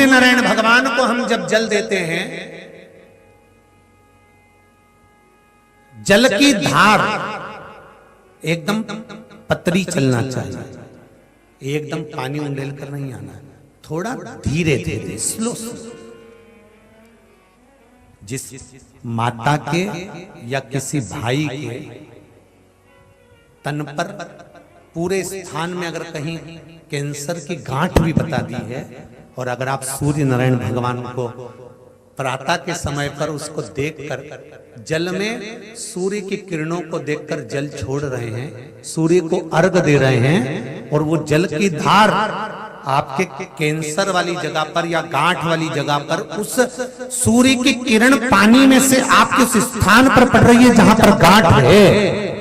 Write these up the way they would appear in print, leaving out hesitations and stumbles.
सूर्य नारायण भगवान को हम जब जल देते हैं, जल की धार एकदम पतली चलना चाहिए, एकदम पानी उंडेल कर नहीं आना, थोड़ा धीरे धीरे स्लो। जिस माता के या किसी भाई के तन पर पूरे स्थान में अगर कहीं कैंसर की गांठ भी बता दी है, और अगर आप सूर्य नारायण भगवान को प्रातः के समय पर उसको देखकर जल में सूर्य की किरणों को देखकर जल छोड़ रहे हैं, सूर्य को अर्घ दे रहे हैं, और वो जल की धार आपके कैंसर वाली जगह पर या गांठ वाली जगह पर उस सूर्य की किरण पानी में से आपके उस स्थान पर पड़ रही है जहां पर गांठ है,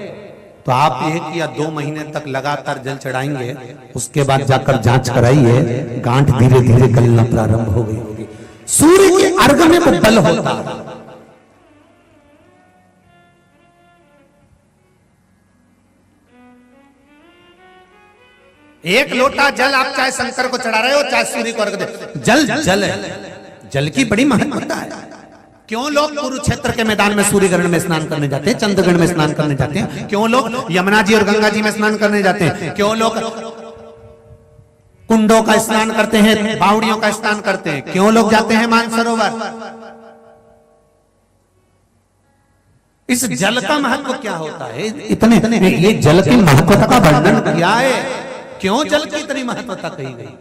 तो आप 1 या 2 महीने तक लगातार जल चढ़ाएंगे, उसके बाद जाकर जांच कराइए, गांठ धीरे धीरे गलना प्रारंभ हो गई होगी। सूर्य के अर्घ में वो बल होता है। एक लोटा जल आप चाहे शंकर को चढ़ा रहे हो, चाहे सूर्य को अर्घ दे, जल जल है, जल की बड़ी महत्वता है। क्यों लोग कुरुक्षेत्र के मैदान में सूर्यग्रहण में स्नान करने जाते हैं, चंद्रग्रहण में स्नान करने जाते हैं? क्यों लोग यमुना जी और गंगा जी में स्नान करने जाते हैं? क्यों लोग कुंडों का स्नान करते हैं, बावड़ियों का स्नान करते हैं? क्यों लोग जाते हैं मानसरोवर? इस जल का महत्व क्या होता है? इतने ये जल की महत्वता का वर्णन किया है, क्यों जल की इतनी महत्वता कही गई?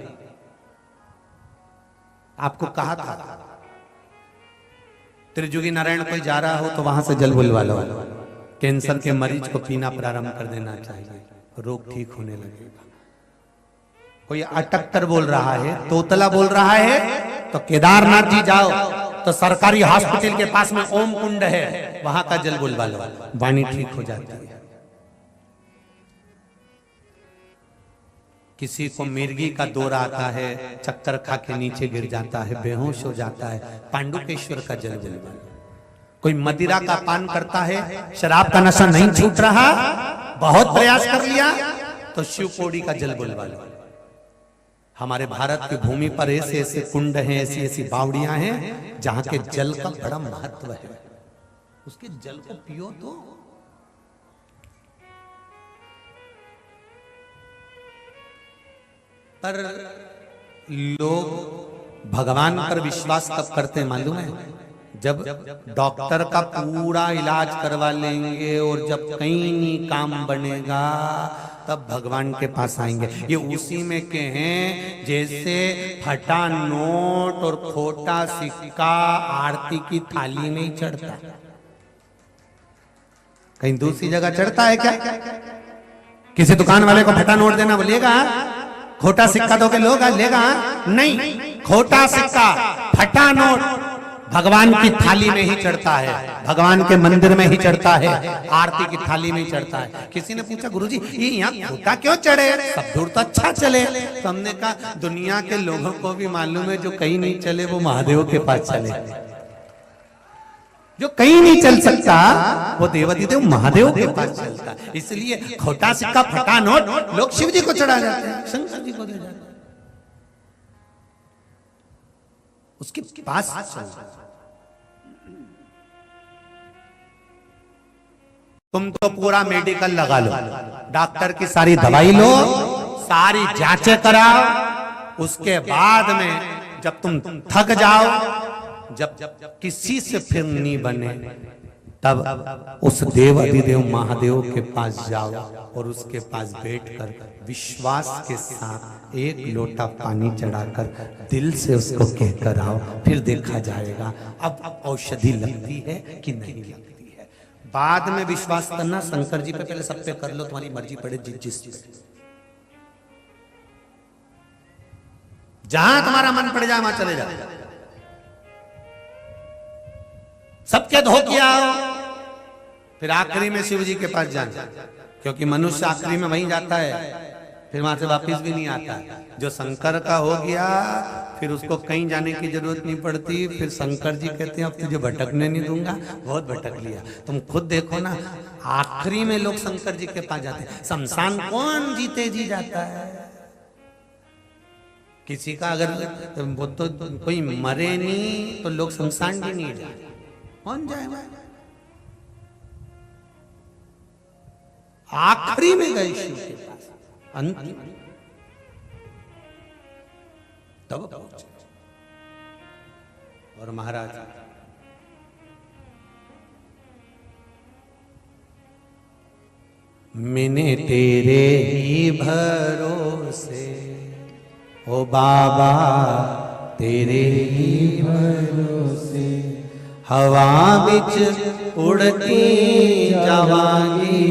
आपको कहा था त्रिजुगी नारायण कोई जा रहा हो तो वहां से जल बुलवा लो, कैंसर के मरीज को पीना प्रारंभ कर देना चाहिए, रोग ठीक होने लगेगा। कोई अटक कर बोल रहा है, तोतला बोल रहा है, तो केदारनाथ जी जाओ, तो सरकारी हॉस्पिटल के पास में ओम कुंड है, वहां का जल बुलवा लो, वाणी ठीक हो जाती है। किसी को मिर्गी का दौरा आता है, चक्कर खा के नीचे गिर जाता है, बेहोश हो जाता है, पांडुकेश्वर का जल बुलवा लो। कोई मदिरा का पान करता है, शराब का नशा नहीं छूट रहा, बहुत प्रयास कर लिया, तो शिवकोड़ी का जल बुलवा लो। हमारे भारत की भूमि पर ऐसे ऐसे कुंड हैं, ऐसी ऐसी बावड़ियां हैं जहां के जल का बड़ा महत्व है, उसके जल को पियो तो। पर लोग भगवान पर विश्वास कब करते हैं मालूम है? जब डॉक्टर का पूरा इलाज करवा लेंगे और जब कहीं नहीं काम बनेगा तब भगवान के पास आएंगे। ये उसी में के हैं जैसे फटा नोट और खोटा सिक्का आरती की थाली में ही चढ़ता, कहीं दूसरी जगह चढ़ता है क्या? किसी दुकान वाले को फटा नोट देना बोलिएगा, खोटा सिक्का दोगे लोग लेगा? नहीं, खोटा सिक्का फटा नोट भगवान की थाली में ही चढ़ता है, भगवान के मंदिर में ही चढ़ता है, आरती की थाली में ही चढ़ता है। किसी ने पूछा गुरुजी ये यहाँ खोटा क्यों चढ़े, सब दूर तो अच्छा चले। तो हमने कहा दुनिया के लोगों को भी मालूम है जो कहीं नहीं चले वो महादेव के पास चले, जो कहीं नहीं चल सकता वो देवादिदेव महादेव के पास चलता। इसलिए खोटा सिक्का फटा नोट लोग शिव जी को चढ़ा जाते हैं, शंकर जी को दे जाते हैं, उसके पास तुम तो पूरा मेडिकल लगा लो, डॉक्टर की सारी दवाई लो, सारी जांचें कराओ, उसके बाद में जब तुम थक जाओ, जब किसी से फिर नहीं बने, तब उस देव अधिदेव महादेव के पास जाओ और उसके पास बैठकर विश्वास के साथ एक लोटा पानी चढ़ाकर दिल से उसको कहकर आओ, फिर देखा जाएगा अब औषधि लगती है कि नहीं लगती है। बाद में विश्वास करना शंकर जी पे, पहले सब पे कर लो, तुम्हारी मर्जी पड़े जिस जहां तुम्हारा मन पड़ जाए वहां चले जाओ, सबके धो किया, फिर आखिरी में शिव जी के पास जाना, क्योंकि मनुष्य आखिरी में वहीं जाता है, फिर वहां से वापस भी नहीं आता। जो शंकर का हो गया फिर उसको कहीं जाने की जरूरत नहीं पड़ती, फिर शंकर जी कहते हैं अब तुझे भटकने नहीं दूंगा, बहुत भटक लिया। तुम खुद देखो ना, आखिरी में लोग शंकर जी के पास जाते हैं। शमशान कौन जीते जी जाता है? किसी का अगर वो तो कोई मरे नहीं तो लोग शमशान भी नहीं जाए, कौन जाएगा? आखिरी में गए शिव के पास, अंतिम तब पहुंचे। और महाराज मैंने तेरे ही भरोसे, ओ बाबा तेरे ही भरोसे, हवा बिच उड़ती जावांगी,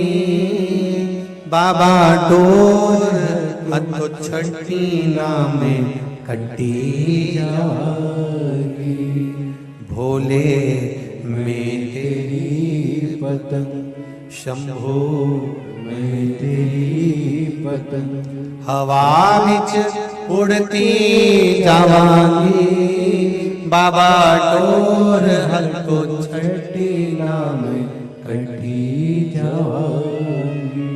बाबा डोर अतो छठी नामे कटी जावांगी, भोले मैं तेरी पतंग, शंभो मैं तेरी पतंग, हवा बिच उड़ती जावांगी, बाबा डोर हतो छठी नाम कटी जावांगी।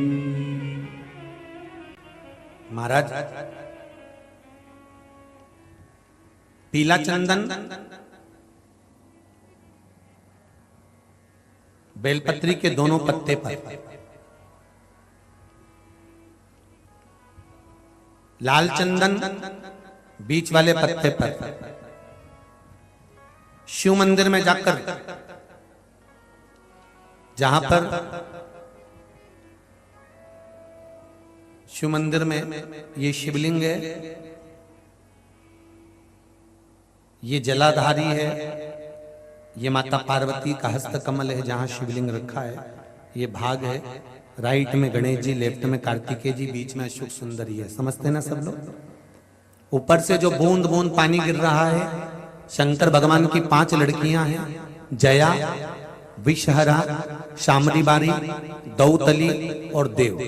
महाराज पीला चंदन बेलपत्री के दोनों पत्ते पर, लाल चंदन बीच वाले पत्ते पर, शिव मंदिर में जाकर जहां पर शिव मंदिर में ये शिवलिंग है, ये जलाधारी है, ये माता पार्वती का हस्त कमल है जहां शिवलिंग रखा है, ये भाग है, राइट में गणेश जी, लेफ्ट में कार्तिकेय जी, बीच में अशोक सुंदरी है। समझते ना सब लोग? ऊपर से जो बूंद बूंद पानी गिर रहा है, शंकर भगवान की 5 लड़कियां हैं, जया, विषहरा, शामरी बारी, दौतली और देव।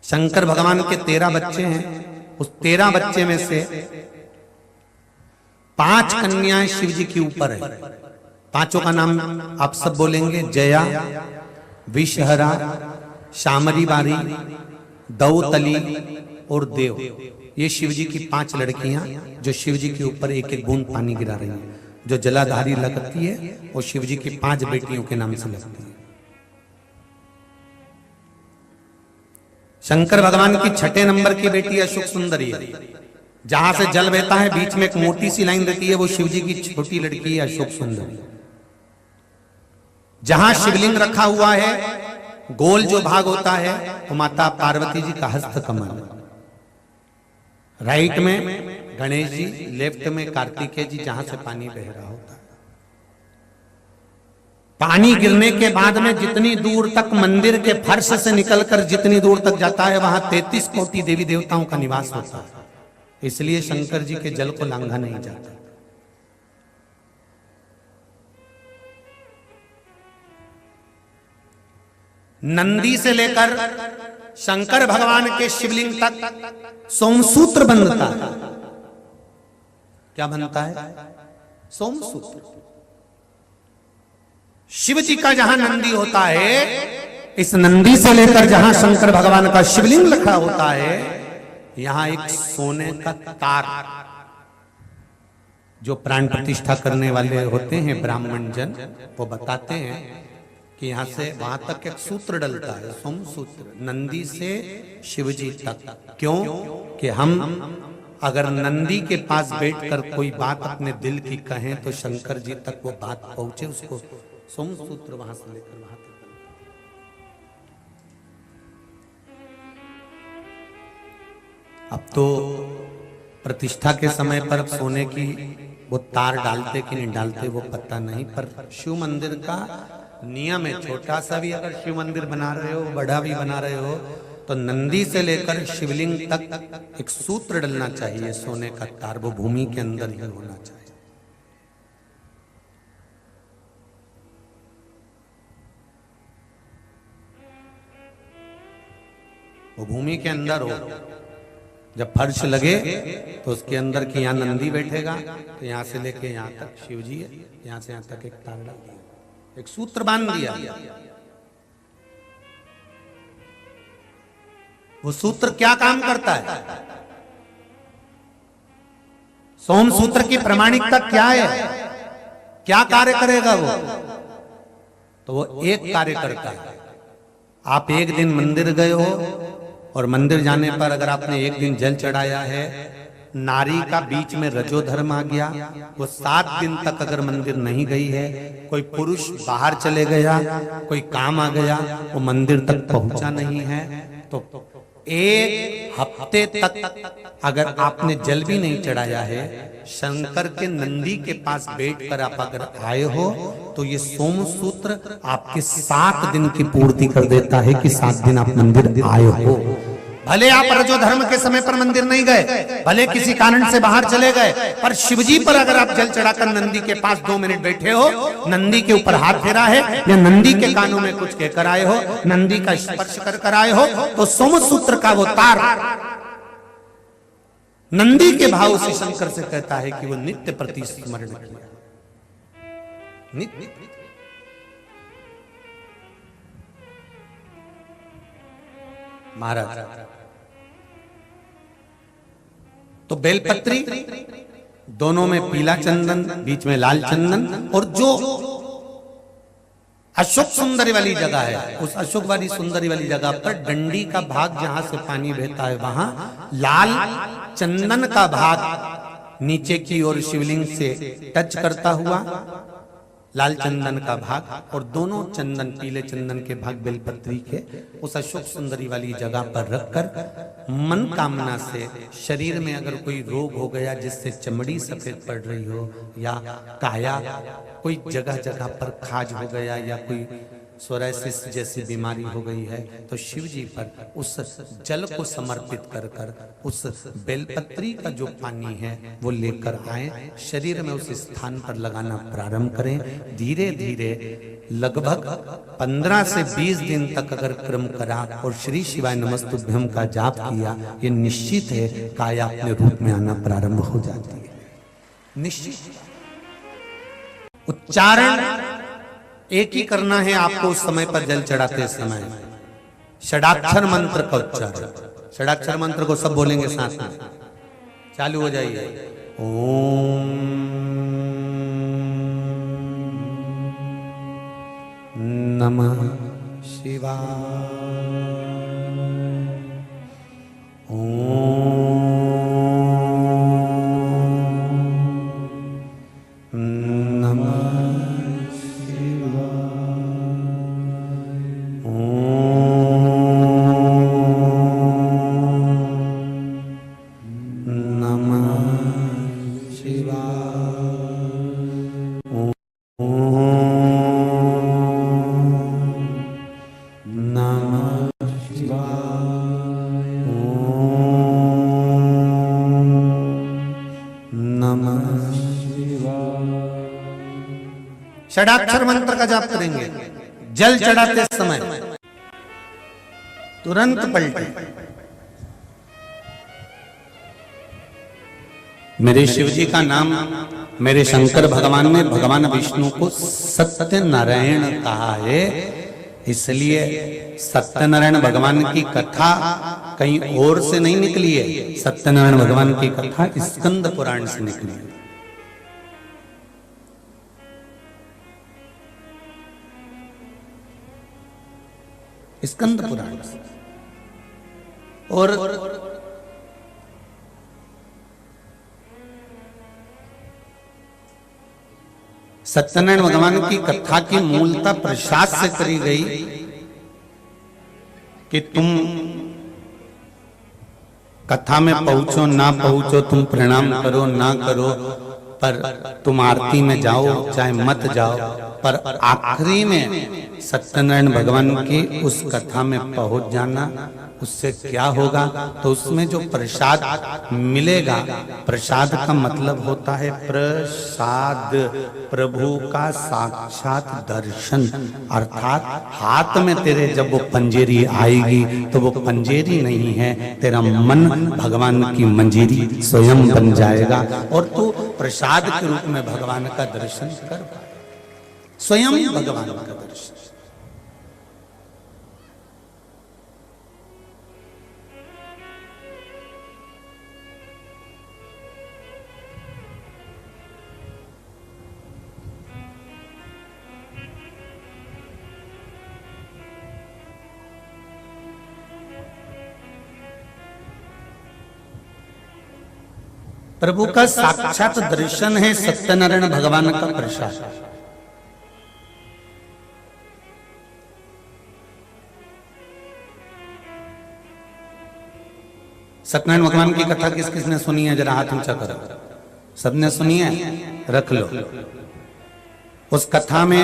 शंकर भगवान के 13 बच्चे हैं, उस 13 बच्चे में से 5 कन्याएं शिव जी के ऊपर है। पांचों का नाम आप सब बोलेंगे, जया, विषहरा, शामरी बारी, दौतली और देव। ये शिव जी की 5 लड़कियां जो शिव जी के ऊपर एक एक बूंद पानी गिरा रही हैं। जो जलाधारी लगती है वो शिव जी की 5 बेटियों के नाम से लगती है। शंकर भगवान की 6 नंबर की बेटी अशोक सुंदरी है। जहां से जल बहता है बीच में एक मोटी सी लाइन रहती है, वो शिव जी की छोटी लड़की है अशोक सुंदरी। जहां शिवलिंग रखा हुआ है, गोल जो भाग होता है वो माता पार्वती जी का हस्त कमल। राइट में गणेश जी, लेफ्ट में कार्तिकेय जी, जहां से पानी बह रहा होता है। पानी गिरने के बाद में जितनी दूर तक मंदिर के फर्श से निकलकर जितनी दूर तक जाता है, वहां 33 कोटि देवी देवताओं का निवास होता है। इसलिए शंकर जी के जल को लांघा नहीं जाता। नंदी से लेकर शंकर भगवान के शिवलिंग तक सोमसूत्र बनता है। क्या बनता है? सोमसूत्र। शिव जी का जहां नंदी होता है, इस नंदी से लेकर जहां शंकर भगवान का शिवलिंग रखा होता है, यहां एक सोने का तार, जो प्राण प्रतिष्ठा करने वाले होते हैं ब्राह्मण जन, वो बताते हैं कि यहां से वहां तक एक सूत्र डलता है, सोमसूत्र, नंदी से शिवजी तक। क्यों? कि हम अगर नंदी के पास बैठकर कोई बात अपने दिल की कहें तो शंकर जी तक वो बात पहुंचे, उसको सोमसूत्र वहां से लेकर वहां तक। अब तो प्रतिष्ठा के समय पर सोने की वो तार डालते कि नहीं डालते वो पता नहीं, पर शिव मंदिर का नियम है, छोटा सा भी अगर शिव मंदिर बना रहे हो, बड़ा भी बना रहे हो, तो नंदी से लेकर शिवलिंग तक एक सूत्र डलना चाहिए, सोने का तार, वो भूमि के अंदर ही होना चाहिए। वो भूमि के अंदर हो। जब फर्श लगे तो उसके अंदर कि यहाँ नंदी बैठेगा, तो यहाँ से लेके यहाँ तक शिव जी है, यहाँ से यहाँ तक एक तार डाल दिया, एक सूत्र बांध दिया। वो सूत्र क्या काम करता है? सोम सूत्र की प्रामाणिकता क्या है, क्या कार्य करेगा वो? तो वो एक कार्य करता है। आप एक दिन मंदिर गए हो और मंदिर जाने पर अगर आपने एक दिन जल चढ़ाया है, नारी का बीच में रजोधर्म आ गया, वो 7 दिन तक अगर मंदिर नहीं गई है, कोई पुरुष बाहर चले गया, कोई काम आ गया, वो मंदिर तक पहुंचा नहीं है, तो 1 हफ्ते तक अगर आपने जल भी नहीं चढ़ाया है, शंकर के नंदी के पास बैठकर आप अगर आए हो, तो ये सोम सूत्र आपके 7 दिन की पूर्ति कर देता है कि 7 दिन आप मंदिर आए हो। भले आप रजोधर्म के समय पर मंदिर नहीं गए, भले किसी कारण से बाहर चले गए, पर शिवजी पर अगर आप जल चढ़ाकर नंदी के पास 2 मिनट बैठे हो, नंदी के ऊपर हाथ फेरा है या नंदी के कानों में कुछ कहकर आए हो, नंदी का स्पर्श कर आए हो, तो सोम सूत्र का वो तार नंदी के भाव से शंकर से कहता है कि वो नित्य प्रति स्मरण किया, नित्य। महाराज तो बेलपत्री, दोनों में पीला चंदन, बीच में लाल चंदन, और जो अशोक सुंदरी वाली जगह है, उस अशोक वाली सुंदरी वाली जगह पर डंडी का भाग जहां से पानी बहता है, वहां लाल चंदन का भाग नीचे की ओर शिवलिंग से टच करता हुआ लाल चंदन का भाग, और दोनों चंदन, पीले चंदन के भाग बेलपत्री के उस अशोक सुंदरी वाली जगह पर रखकर मन कामना से, शरीर में अगर कोई रोग हो गया जिससे चमड़ी सफेद पड़ रही हो, या काया कोई जगह जगह पर खाज हो गया, या कोई सोराइसिस जैसी बीमारी हो गई है, तो शिव जी पर उस जल को समर्पित कर कर उस बेलपत्री का जो पानी है वो लेकर आए, शरीर में उस स्थान पर लगाना प्रारंभ करें। धीरे धीरे लगभग 15 से 20 दिन तक अगर क्रम करा और श्री शिवाय नमस्तुभ्यम का जाप किया, ये निश्चित है काया अपने रूप में आना प्रारंभ हो जाती है, निश्चित। उच्चारण एक ही करना है आपको उस समय पर जल चढ़ाते समय, षडाक्षर मंत्र का उच्चारण। षडाक्षर मंत्र को सब बोलेंगे साथ में, चालू हो जाइए। ओम नमः शिवाय, ओम षडाक्षर मंत्र का जाप करेंगे। जल चढ़ाते समय तुरंत पलटे। मेरे शिव जी का नाम मेरे शंकर भगवान ने भगवान विष्णु को सत्यनारायण कहा है, इसलिए सत्यनारायण भगवान की कथा कहीं और से नहीं निकली है। सत्यनारायण भगवान की कथा स्कंद पुराण से निकली है। स्कंद पुराण। और सत्यनारायण भगवान की कथा की मूलता प्रसाद से करी गई कि तुम कथा में पहुंचो ना पहुंचो, तुम प्रणाम करो ना करो, पर तुम आरती में जाओ चाहे मत जाओ, पर आखिरी में सत्यनारायण भगवान की उस कथा में पहुंच जाना। उससे क्या होगा? तो उसमें जो प्रसाद मिलेगा, प्रसाद का मतलब होता है प्रसाद, प्रभु का साक्षात दर्शन। अर्थात हाथ में तेरे जब वो पंजेरी आएगी तो वो पंजेरी नहीं है, तेरा मन भगवान की मंजीरी स्वयं बन जाएगा और तू प्रसाद के रूप में भगवान का दर्शन कर पाए, स्वयं भगवान का दर्शन। प्रभु का साक्षात दर्शन है सत्यनारायण भगवान का प्रसाद। सत्यनारायण भगवान की कथा किस किसने सुनी है? जरा हाथ ऊंचा करो। सबने सुनी है? रख लो। उस कथा में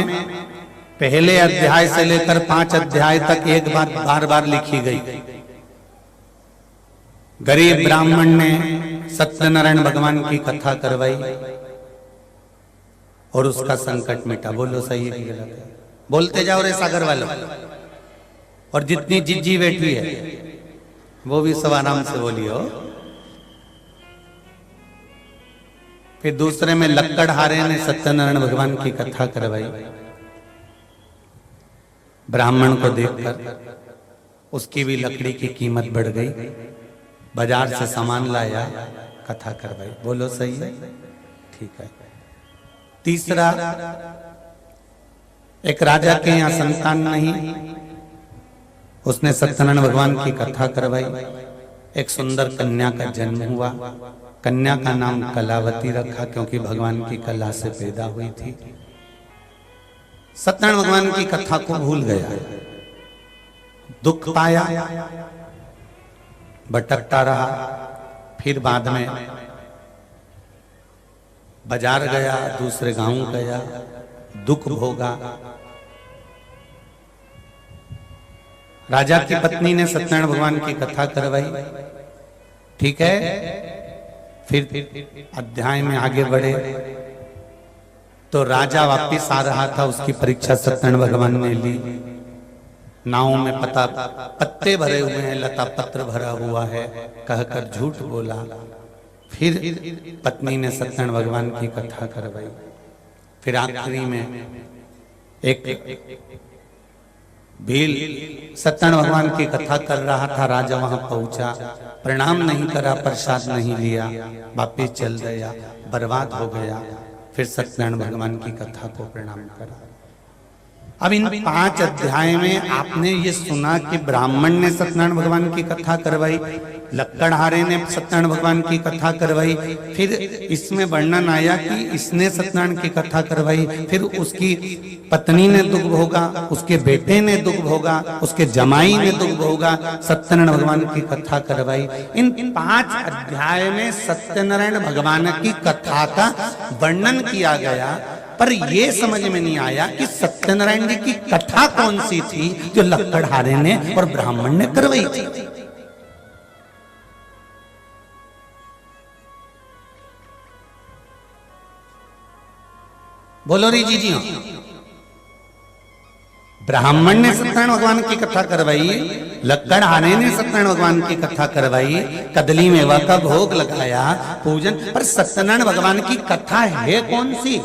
पहले अध्याय से लेकर 5 अध्याय तक एक बात बार बार लिखी गई। गरीब ब्राह्मण ने सत्यनारायण भगवान की कथा करवाई और उसका संकट मिटा। बोलो सही है कि गलत है? बोलते जाओ रे सागर वालों। और जितनी जिज्जी बैठी है वो भी सब आराम से बोलियो। फिर दूसरे में लक्कड़हारे ने सत्यनारायण भगवान की कथा करवाई। ब्राह्मण को देखकर उसकी भी लकड़ी की कीमत बढ़ गई, बाजार से सामान लाया, कथा करवाई। बोलो सही है? ठीक है। तीसरा, एक राजा के यहाँ संतान नहीं, उसने सत्यनारायण भगवान की कथा करवाई। एक सुंदर कन्या का जन्म हुआ। कन्या का नाम कलावती रखा क्योंकि भगवान की कला से पैदा हुई थी। सत्यनारायण भगवान की कथा को भूल गया, दुख पाया, भटकता रहा। फिर बाद में बाजार गया, दूसरे गांव गया, दुख भोगा। राजा की पत्नी ने सत्यनारायण भगवान की कथा करवाई। ठीक है। फिर अध्याय में आगे बढ़े तो राजा वापिस आ रहा था, उसकी परीक्षा सत्यनारायण भगवान ने ली। नाव में पत्ते भरे हुए हैं, लता पत्र भरा हुआ है, कहकर झूठ बोला। फिर पत्नी ने सत्यनारायण भगवान की कथा करवाई। फिर आखिरी में एक भील सत्यनारायण भगवान की कथा कर रहा था। राजा वहां पहुंचा, प्रणाम नहीं करा, प्रसाद नहीं लिया, वापिस चल गया, बर्बाद हो गया। फिर सत्यनारायण भगवान की कथा को प्रणाम करा। अब इन 5 अध्याय में आपने ये सुना कि ब्राह्मण ने सत्यनारायण भगवान की कथा करवाई, लक्कड़हारे ने सत्यनारायण भगवान की कथा करवाई। फिर इसमें वर्णन आया कि इसने सत्यनारायण की कथा करवाई, फिर उसकी पत्नी ने दुख भोगा, उसके बेटे ने दुख भोगा, उसके जमाई ने दुख भोगा, सत्यनारायण भगवान की कथा करवाई। इन 5 अध्याय में सत्यनारायण भगवान की कथा का वर्णन किया गया, पर यह समझ में नहीं आया कि सत्यनारायण जी की कथा कौन सी थी जो लक्कड़हारे ने और ब्राह्मण ने करवाई थी। बोलो री जी हाँ। ब्राह्मण ने सत्यनारायण भगवान की कथा करवाई, लक्कड़हारे ने सत्यनारायण भगवान की कथा करवाई, कदली मेवा का भोग लगाया, पूजन। पर सत्यनारायण भगवान की कथा है कौन सी?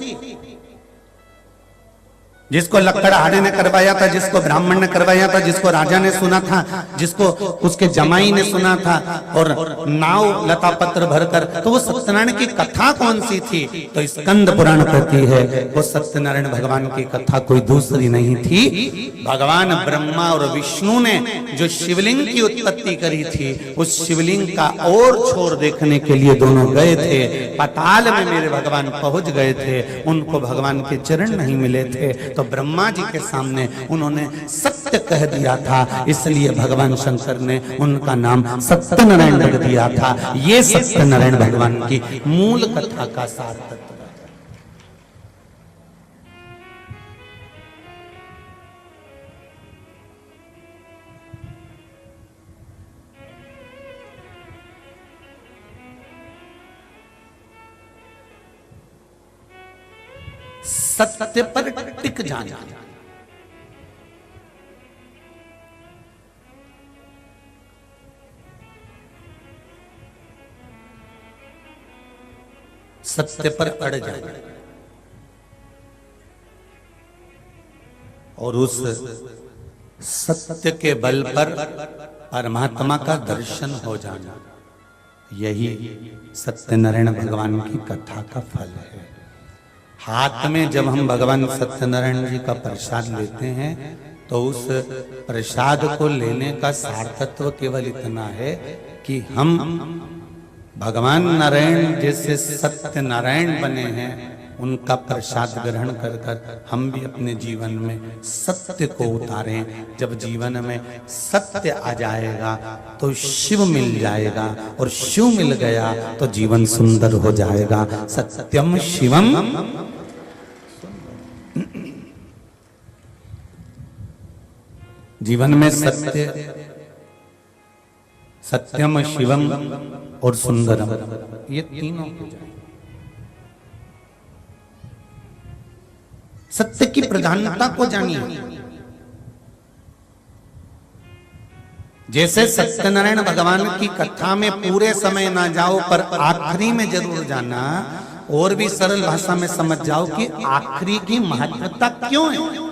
जिसको लक्कड़हारे ने करवाया था, जिसको ब्राह्मण ने करवाया था, जिसको राजा ने सुना था, जिसको उसके जमाई ने सुना था, और नाव लता पत्र भरकर, तो वो सत्यनारायण की कथा कौन सी थी? तो स्कंद पुराण कहती है वो सत्यनारायण भगवान की कथा कोई दूसरी नहीं थी। भगवान ब्रह्मा और विष्णु ने जो शिवलिंग की उत्पत्ति करी थी, उस शिवलिंग का और छोर देखने के लिए दोनों गए थे। पाताल में मेरे भगवान पहुंच गए थे, उनको भगवान के चरण नहीं मिले थे, तो ब्रह्मा जी के सामने उन्होंने सत्य कह दिया था, इसलिए भगवान शंकर ने उनका नाम सत्यनारायण रख दिया था। ये सत्यनारायण भगवान की मूल कथा का सार तत्व है। सत्य पर टिक जाना, सत्य पर अड़ जाना और उस सत्य के बल पर परमात्मा का दर्शन हो जाना, यही सत्यनारायण भगवान की कथा का फल है। हाथ में जब हम भगवान सत्यनारायण जी का प्रसाद लेते हैं तो उस प्रसाद को लेने का सार तत्व केवल इतना है कि हम भगवान नारायण जैसे सत्य नारायण बने हैं, उनका प्रसाद ग्रहण कर कर हम भी अपने जीवन में सत्य को उतारें। जब जीवन में सत्य आ जाएगा तो शिव मिल जाएगा, और शिव मिल गया तो जीवन सुंदर हो जाएगा। सत्यम शिवम, जीवन में सत्य, सत्यम शिवम और सुंदरम, ये तीनों हो जाए। सत्य की प्रधानता को जानिए। जैसे सत्यनारायण भगवान की कथा में पूरे समय ना जाओ, पर आखिरी में जरूर जाना, और भी सरल भाषा में समझ जाओ कि आखिरी की महत्वता क्यों है।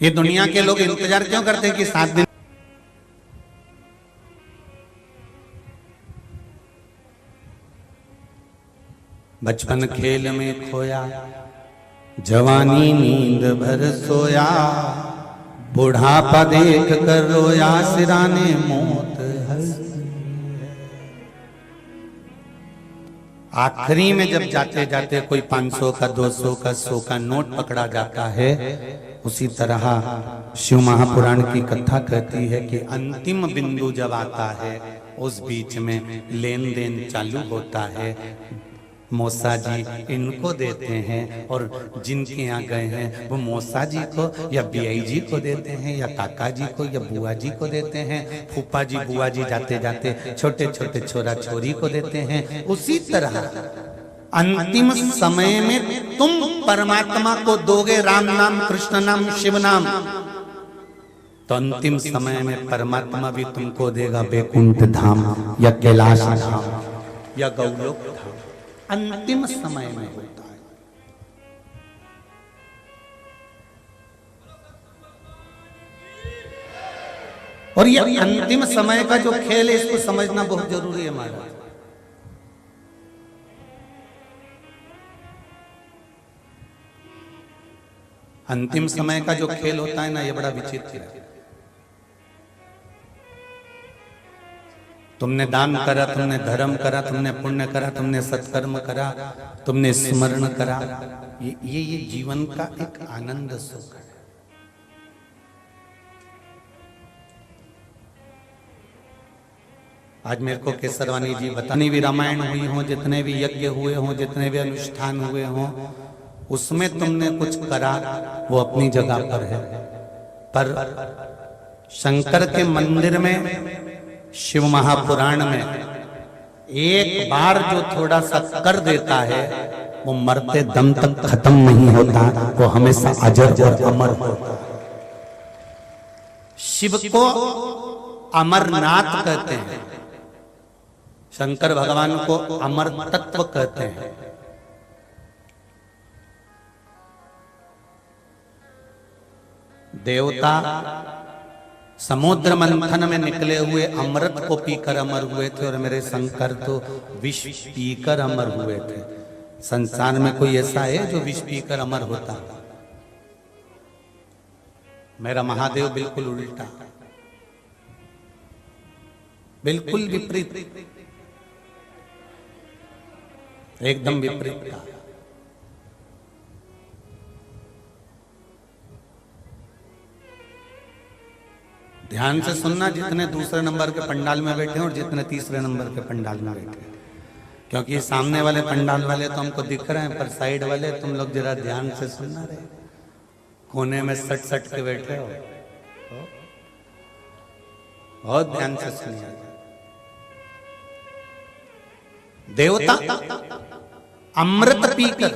ये दुनिया के लोग इंतजार क्यों करते हैं कि 7 दिन, बचपन खेल में खोया, जवानी नींद भर सोया, बुढ़ापा देख कर रोया, सिराने मौत हंस। आखिरी में जब जाते जाते कोई 500 का, 200 का, 100 का नोट पकड़ा जाता है, उसी तरह शिव महापुराण की कथा कहती है कि अंतिम बिंदु जब आता है, उस बीच में लेन देन चालू होता है। मौसा जी इनको देते हैं, और जिनके यहाँ गए हैं वो मौसा जी को या बीआई जी को देते हैं, या काका जी को या बुआ जी को देते हैं। फूफा जी बुआ जी जाते जाते छोटे छोटे छोरा छोरी को देते हैं। उसी तरह अंतिम समय में तुम परमात्मा को दोगे राम नाम, कृष्ण नाम, शिव नाम, तो अंतिम समय में परमात्मा भी तुमको देगा वैकुंठ धाम या कैलाश धाम या गौलोक धाम। अंतिम समय में होता है। और ये अंतिम समय का जो खेल है, इसको समझना बहुत जरूरी है महाराज। अंतिम समय का जो खेल होता है ना, ये बड़ा विचित्र है। तुमने दान करा, तुमने धर्म करा, तुमने पुण्य करा, तुमने सत्कर्म करा, तुमने स्मरण करा, ये जीवन का एक आनंद सुख है। आज मेरे को केसरवानी जी बतानी भी रामायण हुई हो, जितने भी यज्ञ हुए हों, जितने भी अनुष्ठान हुए हों, उसमें तुमने कुछ करा, वो अपनी जगह पर है। पर शंकर के मंदिर में, शिव महापुराण में एक बार जो थोड़ा सा कर देता है, वो मरते दम तक खत्म नहीं होता, वो हमेशा अजर और अमर होता है। शिव को अमरनाथ कहते हैं, शंकर भगवान को अमर तत्व कहते हैं। देवता समुद्र मंथन में निकले हुए अमृत को पीकर अमर हुए थे, और मेरे शंकर तो विष पीकर अमर हुए थे। संसार में कोई ऐसा है जो विष पीकर अमर होता? मेरा महादेव बिल्कुल उल्टा, बिल्कुल विपरीत, एकदम विपरीत का। ध्यान से सुनना, जितने दूसरे नंबर के पंडाल में बैठे हैं और जितने तीसरे नंबर के पंडाल में बैठे हैं, क्योंकि सामने वाले पंडाल वाले तो हमको दिख रहे हैं, पर साइड वाले तुम लोग जरा ध्यान से सुनना रहे। कोने में सट सट के बैठे हो, बहुत ध्यान से सुनिए। देवता अमृत पीकर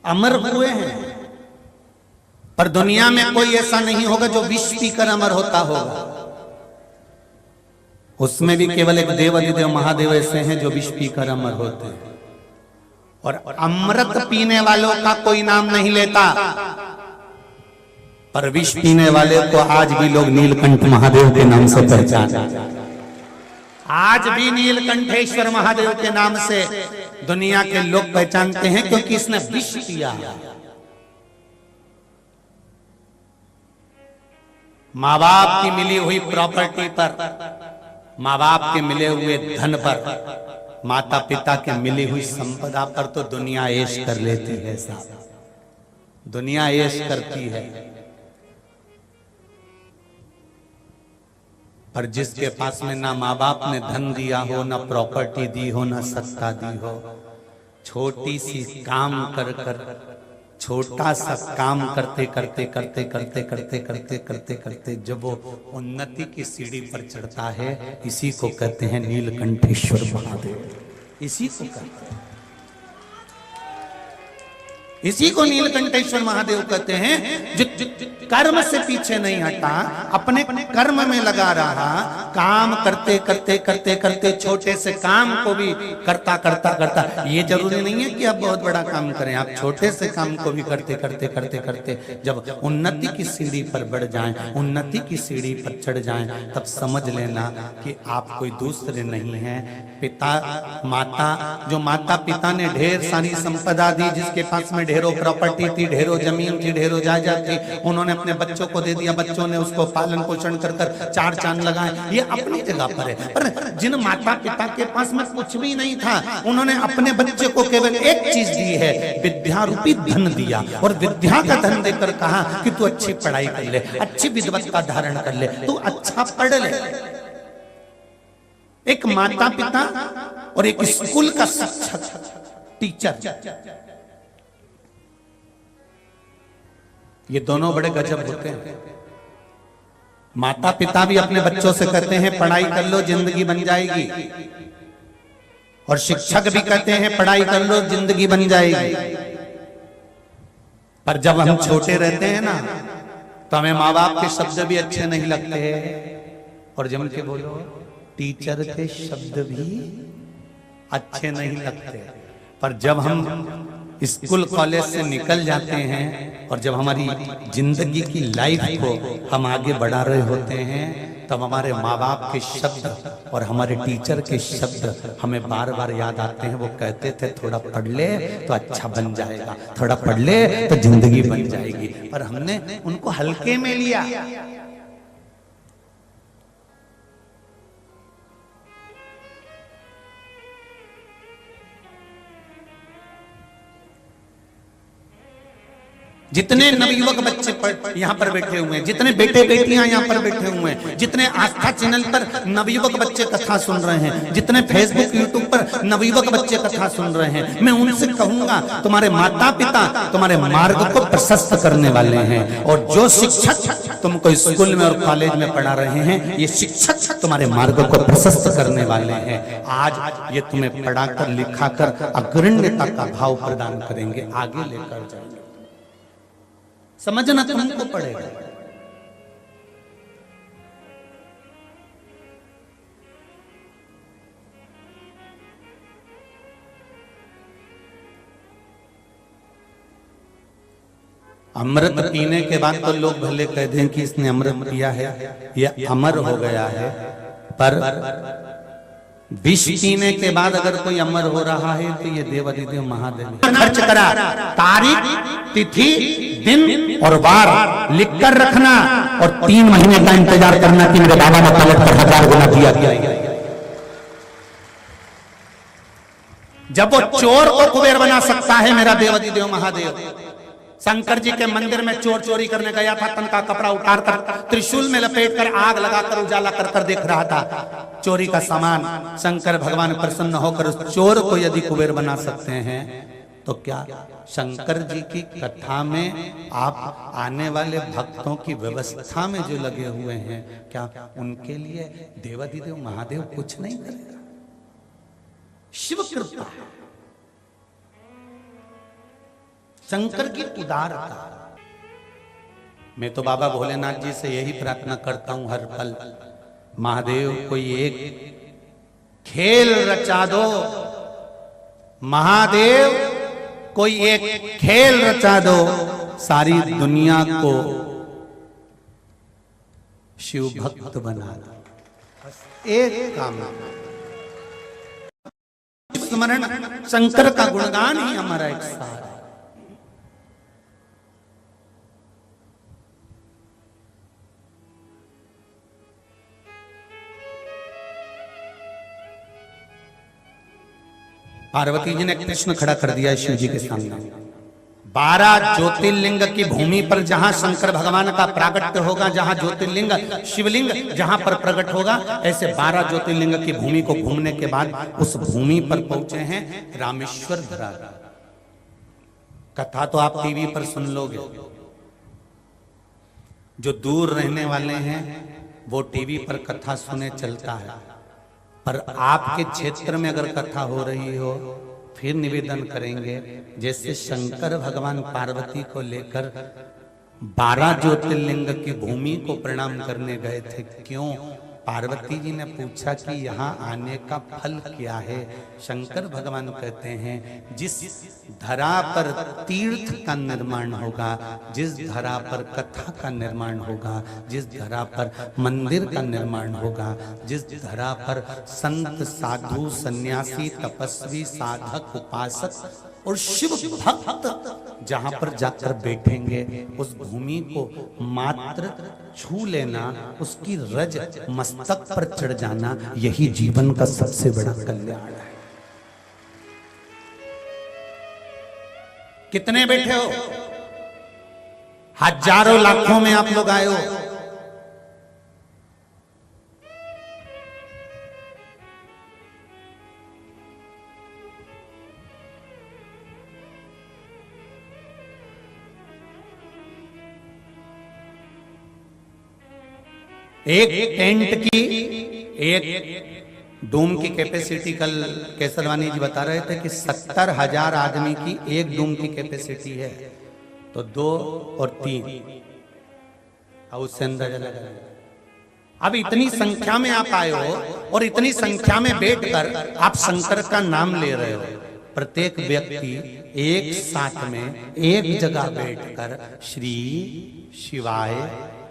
अमर हुए हैं, पर दुनिया में कोई ऐसा नहीं होगा जो विष पीकर अमर होता होगा। उसमें भी केवल एक देव, अधिदेव, महादेव ऐसे हैं जो विष पीकर अमर होते हैं। और अमृत पीने वालों का कोई नाम नहीं लेता, पर विष पीने वाले को आज भी लोग नीलकंठ महादेव के नाम से पहचानते। आज भी नीलकंठेश्वर महादेव के नाम से दुनिया के लोग पहचानते हैं, क्योंकि इसने विष पिया। माँ बाप की मिली हुई प्रॉपर्टी पर, माँ बाप के मिले हुए धन पर, माता पिता के मिली हुई संपदा पर तो दुनिया ऐश कर लेती है साहब, दुनिया ऐश करती है। पर जिसके पास में ना माँ बाप ने धन दिया हो, ना प्रॉपर्टी दी हो, ना सत्ता दी हो, छोटी सी काम कर कर, छोटा सा काम करते करते करते करते करते करते करते करते जब वो उन्नति की सीढ़ी पर चढ़ता है, इसी को कहते हैं नीलकंठेश्वर महादेव। इसी को कहते हैं, इसी को नीलकंठेश्वर महादेव कहते हैं। जो कर्म से पीछे नहीं हटा, अपने कर्म में लगा रहा, काम करते करते करते करते छोटे से काम को भी करता करता करता। ये जरूरी नहीं है कि आप बहुत बड़ा काम करें, आप छोटे से काम को भी करते करते करते करते जब उन्नति की सीढ़ी पर बढ़ जाएं, उन्नति की सीढ़ी पर चढ़ जाएं, तब समझ लेना कि आप कोई दूसरे नहीं हैं। पिता माता, जो माता पिता ने ढेर सारी संपदा दी, जिसके पास में ढेरों प्रॉपर्टी थी, ढेरों जमीन थी, ढेरों जायदाद थी, उन्होंने अपने बच्चों को दे दिया, बच्चों ने उसको पालन पोषण कर कर चार चांद लगाए, ये अपनी जगह पर है। पर जिन माता पिता के पास में कुछ भी नहीं था, उन्होंने अपने बच्चे को केवल एक चीज दी है, विद्या रूपी धन दिया, और विद्या का धन देकर कहा कि तू अच्छी पढ़ाई कर ले, अच्छी विद्वत्ता धारण कर ले, तू अच्छा पढ़ ले। एक माता पिता और एक स्कूल का शिक्षक, टीचर, ये दोनों बड़े गजब होते हैं। माता पिता भी अपने बच्चों से कहते हैं पढ़ाई कर लो, जिंदगी बन जाएगी, और शिक्षक भी कहते हैं पढ़ाई कर लो, जिंदगी बन जाएगी। पर जब हम छोटे रहते हैं ना, तो हमें माँ बाप के शब्द भी अच्छे नहीं लगते, और जम के बोलो टीचर के शब्द भी अच्छे नहीं लगते। पर जब हम स्कूल कॉलेज से निकल जाते हैं, और जब हमारी जिंदगी की लाइफ को हम आगे बढ़ा रहे होते हैं, तब हमारे माँ बाप के शब्द और हमारे टीचर के शब्द हमें बार बार याद आते हैं। वो कहते थे थोड़ा पढ़ ले तो अच्छा बन जाएगा, थोड़ा पढ़ ले तो जिंदगी बन जाएगी। पर हमने उनको हल्के में लिया। जितने नवयुवक बच्चे यहाँ पर बैठे हुए हैं, जितने बेटे बेटियां यहाँ पर बैठे हुए हैं, जितने आस्था चैनल पर नवयुवक बच्चे कथा सुन रहे हैं, जितने फेसबुक यूट्यूब पर नवयुवक बच्चे कथा सुन रहे हैं, मैं उनसे कहूंगा तुम्हारे माता पिता तुम्हारे मार्ग को प्रशस्त करने वाले हैं, और जो शिक्षक तुमको स्कूल में और कॉलेज में पढ़ा रहे हैं, ये शिक्षक तुम्हारे मार्ग को प्रशस्त करने वाले हैं। आज ये तुम्हें पढ़ाकर लिखाकर अग्रण्यता का भाव प्रदान करेंगे, आगे लेकर जाएंगे। समझना तुमको पड़ेगा। अमृत पीने के बाद तो लोग भले कह दें कि इसने अमृत पिया है, यह अमर हो गया है, पर विष पीने के बाद अगर कोई अमर हो रहा है तो ये देवाधिदेव महादेव खर्च करा। तारीख, तिथि, दिन और बार लिख कर रखना, और 3 महीने का इंतजार करना कि मेरे बाबा ने पलट कर 1000 गुना दिया गया। जब वो चोर को कुबेर बना सकता है मेरा देवाधिदेव महादेव। शंकर जी के मंदिर में चोर चोरी करने गया था, तन का कपड़ा उतार कर त्रिशूल में लपेट कर आग लगाकर उजाला कर कर देख रहा था चोरी का सामान। शंकर भगवान प्रसन्न होकर उस चोर को यदि कुबेर बना सकते हैं, तो क्या शंकर जी की कथा में आप आने वाले भक्तों की व्यवस्था में जो लगे हुए हैं, क्या उनके लिए देवाधिदेव महादेव कुछ नहीं करेगा? शिव कृपा, शंकर की उदारता। मैं तो बाबा भोलेनाथ जी से यही प्रार्थना करता हूं हर पल, महादेव कोई एक खेल रचा दो, महादेव कोई एक खेल रचा दो, सारी दुनिया को शिव भक्त बना दो। एक काम, स्मरण शंकर का गुणगान ही हमारा एक सहारा। पार्वती जी ने कृष्ण खड़ा कर दिया शिव जी के सामने। 12 ज्योतिर्लिंग की भूमि पर जहां शंकर भगवान का प्राकट्य होगा, जहां ज्योतिर्लिंग शिवलिंग जहां पर प्रकट होगा, ऐसे 12 ज्योतिर्लिंग की भूमि को घूमने के बाद उस भूमि पर पहुंचे हैं रामेश्वर धरा। कथा तो आप टीवी पर सुन लोगे, जो दूर रहने वाले हैं वो टीवी पर कथा सुने चलता है, पर आपके क्षेत्र में अगर कथा हो रही हो फिर निवेदन करेंगे, जैसे शंकर भगवान पार्वती को लेकर 12 ज्योतिर्लिंग की भूमि को प्रणाम करने गए थे। क्यों? पार्वती जी ने पूछा कि यहाँ आने का फल क्या है। शंकर भगवान कहते हैं जिस धरा पर तीर्थ का निर्माण होगा, जिस धरा पर कथा का निर्माण होगा, जिस धरा पर मंदिर का निर्माण होगा, जिस धरा पर संत साधु सन्यासी तपस्वी साधक उपासक और शिव भक्त जहां पर जाकर बैठेंगे, उस भूमि को मात्र छू लेना, उसकी रज मस्तक पर चढ़ जाना, यही जीवन का सबसे बड़ा कल्याण है। कितने बैठे हो? हजारों लाखों में आप लोग आए हो। एक टेंट की एक डूम की कैपेसिटी, कल केसरवानी जी बता रहे थे कि 70,000 आदमी की एक डूम की कैपेसिटी है, तो 2 और 3 अब उससे अंदाजा लगा। अब इतनी संख्या में आप आए हो और इतनी संख्या में बैठकर आप शंकर का नाम ले रहे हो। प्रत्येक व्यक्ति एक साथ में एक जगह बैठकर श्री शिवाय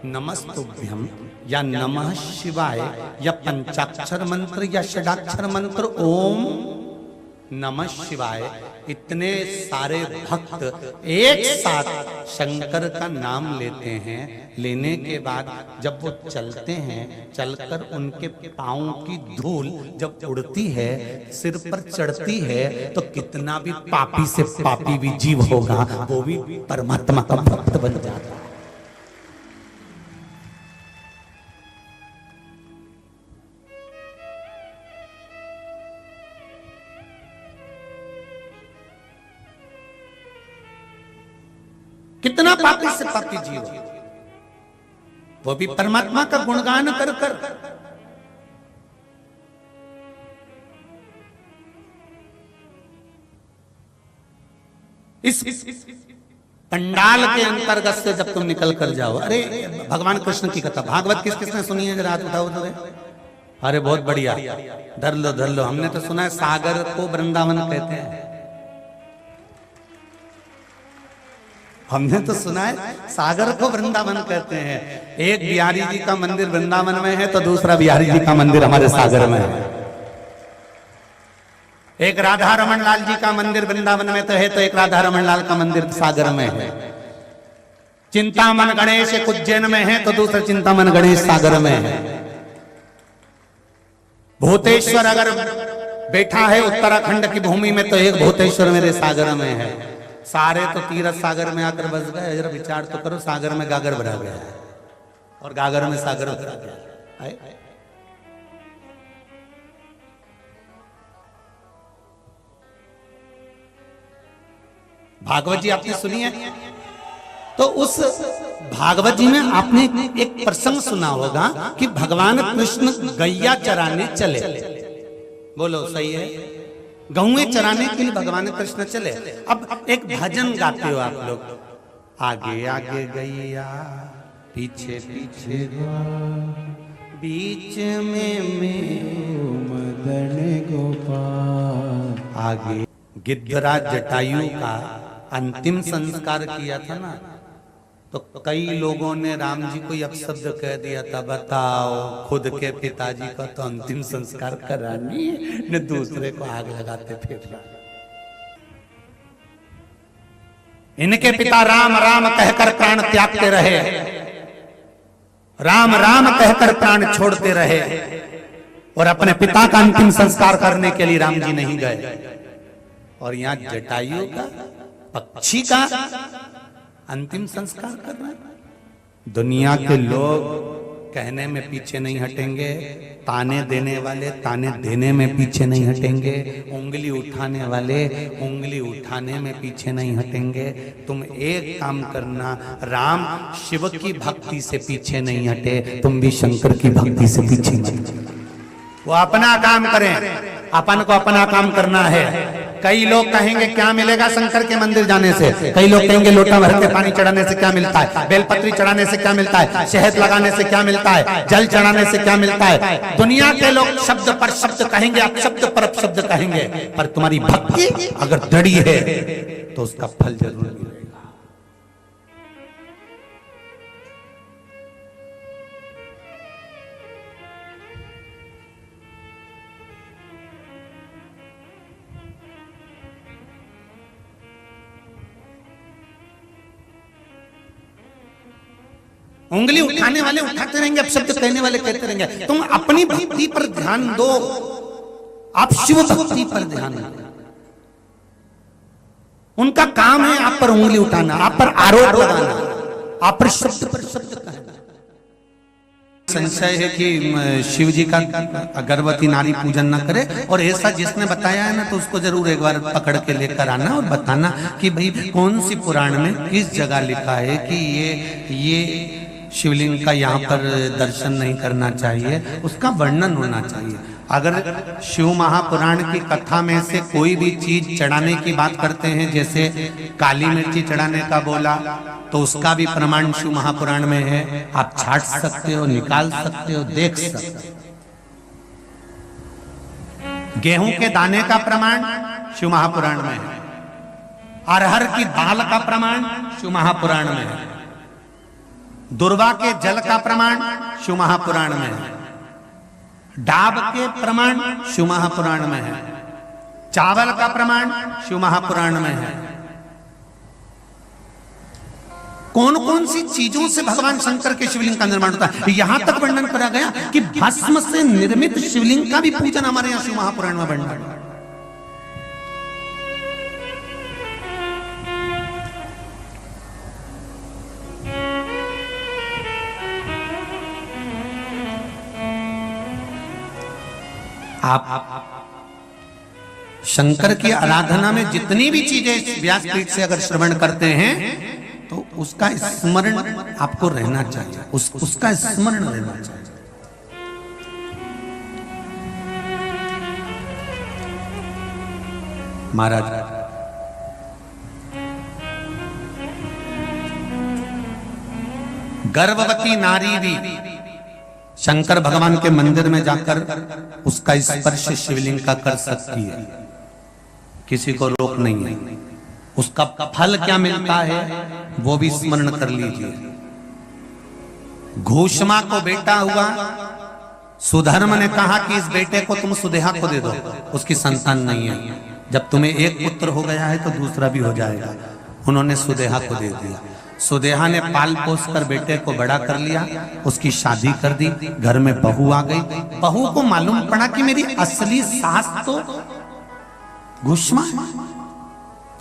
नमस्तुभ्यम या नमः शिवाय या पंचाक्षर मंत्र या षडाक्षर मंत्र ओम नमः शिवाय, इतने सारे भक्त एक साथ शंकर का नाम लेते हैं। लेने के बाद जब वो चलते हैं, चलकर उनके पांवों की धूल जब उड़ती है, सिर पर चढ़ती है, तो कितना भी पापी से पापी भी जीव होगा वो भी परमात्मा का भक्त बन जाता है। कितना पापी से पापी जीव वो भी परमात्मा का गुणगान कर कर इस पंडाल के अंतर्गत से जब तुम निकल कर जाओ, अरे भगवान कृष्ण की कथा भागवत किस किसने सुनी है? जरा हाथ उठाओ तो। अरे बहुत बढ़िया, धर लो धर लो। हमने तो सुना है सागर को वृंदावन कहते हैं। हमने तो सुना है सागर को वृंदावन कहते हैं। एक बिहारी जी का मंदिर वृंदावन में है तो दूसरा बिहारी जी का मंदिर हमारे सागर में है। एक राधा रमन लाल जी का मंदिर वृंदावन में तो है, तो एक राधा रमन लाल का मंदिर सागर में है। चिंतामन गणेश एक उज्जैन में है तो दूसरा चिंतामन गणेश सागर में है। भूतेश्वर अगर बैठा है उत्तराखंड की भूमि में तो एक भूतेश्वर मेरे सागर में है। सारे तो तीरथ सागर में आकर बस गए। जरा विचार तो करो, सागर में गागर भरा गया है और गागर में सागर भरा गया है। भागवत जी आपने सुनी है? तो उस भागवत जी में आपने एक प्रसंग सुना होगा कि भगवान कृष्ण गैया चराने चले। बोलो सही है? गौएं चराने के लिए भगवान कृष्ण चले। अब एक भजन गाते हो आप लोग, आगे आगे गैया पीछे पीछे बीच में मदन गोपाल। आगे गिद्धराज जटायु का अंतिम संस्कार किया था ना, तो कई लोगों ने राम जी को अपशब्द कह दिया था, बताओ खुद के पिताजी का तो अंतिम संस्कार करानी ने दूसरे को आग लगाते फिर रहा। इनके पिता राम राम कहकर प्राण त्यागते रहे, राम राम कहकर प्राण छोड़ते रहे, और अपने पिता का अंतिम संस्कार करने के लिए राम जी नहीं गए। और यहाँ जटायु का, पक्षी का अंतिम संस्कार कर रहा है। दुनिया के लोग कहने में पीछे नहीं हटेंगे, ताने देने वाले ताने देने में पीछे नहीं हटेंगे, उंगली उठाने वाले उंगली उठाने में पीछे नहीं हटेंगे। तुम एक काम करना, राम शिव की भक्ति से पीछे नहीं हटे, तुम भी शंकर की भक्ति से पीछे नहीं। वो अपना काम करें, अपन को अपना काम करना है। कई लोग कहेंगे क्या मिलेगा शंकर के मंदिर जाने से, कई लोग कहेंगे लोटा भर के पानी चढ़ाने से क्या मिलता है, बेलपत्री चढ़ाने से क्या मिलता है, शहद लगाने से क्या मिलता है, जल चढ़ाने से क्या मिलता है। दुनिया के लोग शब्द पर शब्द कहेंगे, आप शब्द पर शब्द कहेंगे, पर तुम्हारी भक्ति अगर दृढ़ है तो उसका फल जरूर मिलेगा। उंगली उठाने वाले उठाते रहेंगे, अब शब्द कहने वाले कहते रहेंगे। तुम अपनी भक्ति पर ध्यान दो, आप शिव भक्ति पर ध्यान दो। उनका काम है आप पर उंगली उठाना, आप पर आरोप लगाना, आप पर शब्द कहना। संशय है कि शिव जी का गर्भवती नारी पूजन न करे, और ऐसा जिसने बताया है ना तो उसको जरूर एक बार पकड़ के लेकर आना और बताना कि भाई कौन सी पुराण में किस जगह लिखा है कि ये शिवलिंग का यहाँ पर दर्शन नहीं करना चाहिए, उसका वर्णन होना चाहिए। अगर शिव महापुराण की कथा में से कोई भी चीज चढ़ाने की बात करते हैं, जैसे काली मिर्ची चढ़ाने का बोला, तो उसका भी प्रमाण शिव महापुराण में है। आप छाट सकते हो, निकाल सकते हो, देख सकते हो। गेहूं के दाने का प्रमाण शिव महापुराण में है, अरहर की दाल का प्रमाण शिव महापुराण में है, दुर्वा के जल का प्रमाण शिव महापुराण में है, डाब के प्रमाण शिव महापुराण में है, चावल का प्रमाण शिव महापुराण में है। कौन कौन सी चीजों से भगवान शंकर के शिवलिंग का निर्माण होता है, यहां तक वर्णन करा गया कि भस्म से निर्मित शिवलिंग का भी पूजन हमारे यहां शिव महापुराण में वर्णन। आप शंकर की आराधना में जितनी भी चीजें व्यासपीठ से अगर श्रवण करते हैं तो उसका स्मरण आपको रहना चाहिए, उसका स्मरण रहना चाहिए। महाराज गर्भवती नारी भी शंकर भगवान के मंदिर में जाकर उसका स्पर्श शिवलिंग का कर सकती है, किसी को रोक नहीं है। उसका फल क्या मिलता है वो भी स्मरण कर लीजिए। घोषमा को बेटा हुआ, सुधर्म ने कहा कि इस बेटे को तुम सुदेहा को दे दो, उसकी संतान नहीं है। जब तुम्हें एक पुत्र हो गया है तो दूसरा भी हो जाएगा। उन्होंने सुदेहा को दे दिया। सुदेहा ने पाल पोस कर बेटे को बड़ा कर लिया, उसकी शादी कर दी, घर में बहू आ गई। बहू को मालूम पड़ा कि मेरी असली सास तो घुष्मा है,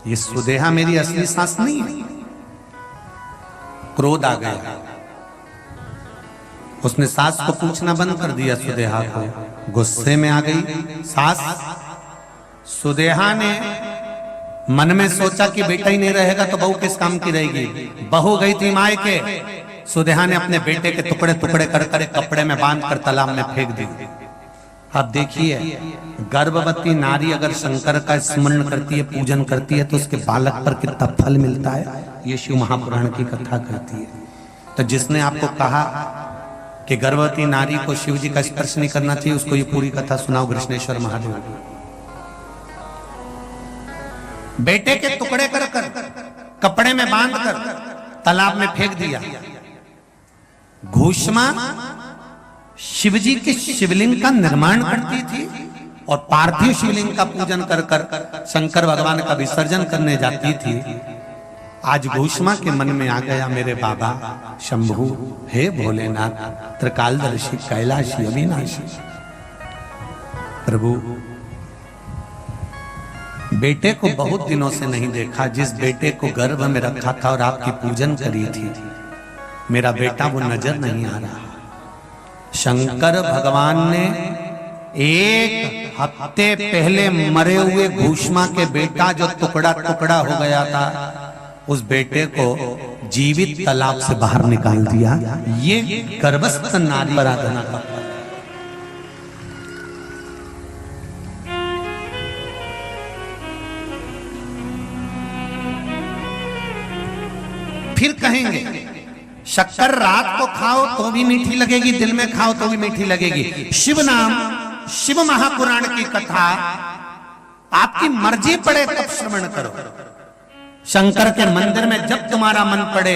ये सुदेहा मेरी असली सास नहीं है। क्रोध आ गया, उसने सास को पूछना बंद कर दिया सुदेहा को, गुस्से में आ गई सास। सुदेहा ने मन में सोचा कि बेटा ही नहीं रहेगा तो बहू किस काम की रहेगी। बहू गई थी मायके, सुदेहा ने अपने बेटे के टुकड़े टुकड़े कर कर कपड़े में बांध कर तालाब में फेंक दी। अब देखिए, गर्भवती नारी अगर शंकर का स्मरण करती है, पूजन करती है, तो उसके बालक पर कितना फल मिलता है, ये शिव महापुराण की कथा कहती है। तो जिसने आपको कहा कि गर्भवती नारी को शिव जी का स्पर्श नहीं करना चाहिए, उसको ये पूरी कथा सुनाओ कृष्णेश्वर महादेव। बेटे के टुकड़े कर कर कपड़े में बांध कर तालाब में फेंक दिया। घोषमा शिवजी के शिवलिंग का निर्माण करती थी और पार्थिव शिवलिंग का पूजन कर कर शंकर भगवान का विसर्जन करने जाती थी। आज घोषमा के मन में आ गया, मेरे बाबा शंभु, हे भोलेनाथ, त्रिकालदर्शी, कैलाशी, अविनाशी, प्रभु बेटे को बहुत दिनों से नहीं देखा, जिस बेटे को गर्भ में रखा था और आपकी पूजन करी थी, मेरा बेटा वो नजर नहीं आ रहा। शंकर भगवान ने एक हफ्ते पहले मरे हुए भूष्मा के बेटा जो टुकड़ा टुकड़ा हो गया था, उस बेटे को जीवित तालाब से बाहर निकाल दिया। ये गर्भस्थ नारी आराधना का फल है। फिर कहेंगे शक्कर रात को खाओ तो भी मीठी लगेगी, दिन में खाओ तो भी मीठी लगेगी। शिव नाम, शिव महापुराण की कथा आपकी मर्जी पड़े तब श्रवण करो। शंकर के मंदिर में जब तुम्हारा मन पड़े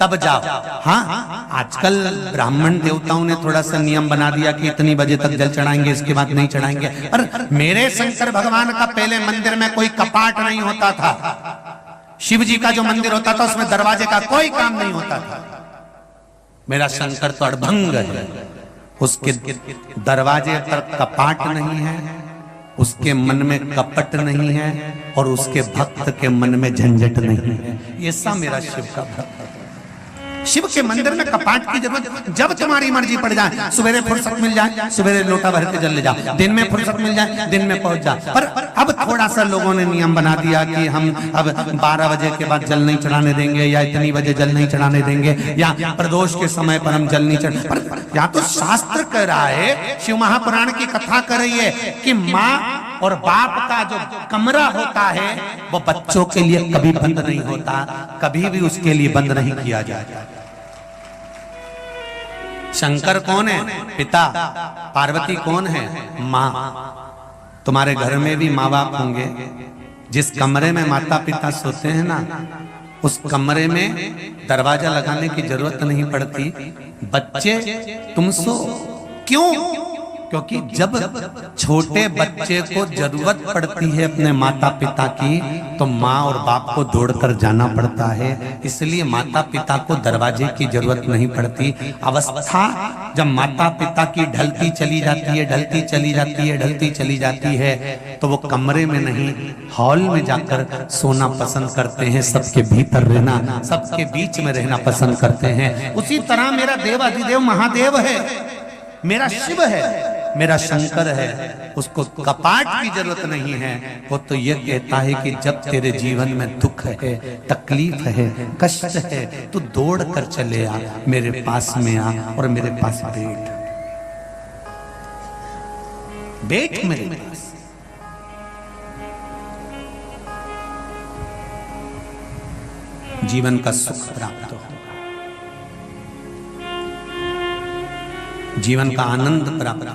तब जाओ। हाँ, आजकल ब्राह्मण देवताओं ने थोड़ा सा नियम बना दिया कि इतनी बजे तक जल चढ़ाएंगे, इसके बाद नहीं चढ़ाएंगे। पर मेरे शंकर भगवान का पहले मंदिर में कोई कपाट नहीं होता था। शिव जी का जो मंदिर होता था उसमें दरवाजे का कोई काम नहीं होता था। मेरा शंकर तो अड़भंग है, उसके दरवाजे पर कपाट नहीं है, उसके मन में कपट नहीं है और उसके भक्त के मन में झंझट नहीं है। ऐसा मेरा शिव का भक्त। शिव के मंदिर में कपाट की जरूरत, जब तुम्हारी मर्जी पड़ जाए, सवेरे फुर्सत मिल जाए सवेरे लोटा भर के जल ले जाओ, दिन में फुर्सत मिल जाए दिन में पहुंच जाओ। पर अब थोड़ा सा लोगों ने नियम बना दिया कि हम अब 12 बजे के बाद जल नहीं चढ़ाने देंगे, या इतनी बजे जल नहीं चढ़ाने देंगे, या प्रदोष के समय पर हम जल नहीं चढ़। पर या तो शास्त्र कह रहा है, शिव महापुराण की कथा कर रही है कि माँ और बाप का जो कमरा होता है वो बच्चों के लिए कभी बंद नहीं होता, कभी भी उसके लिए बंद नहीं किया जाता। शंकर कौन है? पिता। पार्वती कौन है? माँ। तुम्हारे घर में भी माँ बाप होंगे। जिस कमरे में माता पिता सोते हैं ना, उस कमरे में दरवाजा लगाने की जरूरत नहीं पड़ती। बच्चे तुम सो क्यों? क्योंकि जब छोटे बच्चे को जरूरत पड़ती है अपने माता पिता की, तो माँ और बाप को दौड़कर जाना पड़ता है। इसलिए माता पिता को दरवाजे की जरूरत नहीं पड़ती। अवस्था जब माता पिता की ढलती चली जाती है, ढलती चली जाती है, ढलती चली जाती है, तो वो कमरे में नहीं हॉल में जाकर सोना पसंद करते हैं, सबके भीतर रहना, सबके बीच में रहना पसंद करते हैं। उसी तरह मेरा देवाधिदेव महादेव है, मेरा शिव है, मेरा शंकर है, उसको कपाट की जरूरत नहीं है। वो तो ये कहता है कि जब तेरे जीवन में दुख है, तकलीफ है, कष्ट है, तू दौड़ कर चले आ, मेरे पास में आ और मेरे पास बैठ मेरे पास। जीवन का सुख प्राप्त हो, जीवन का आनंद प्राप्त हो,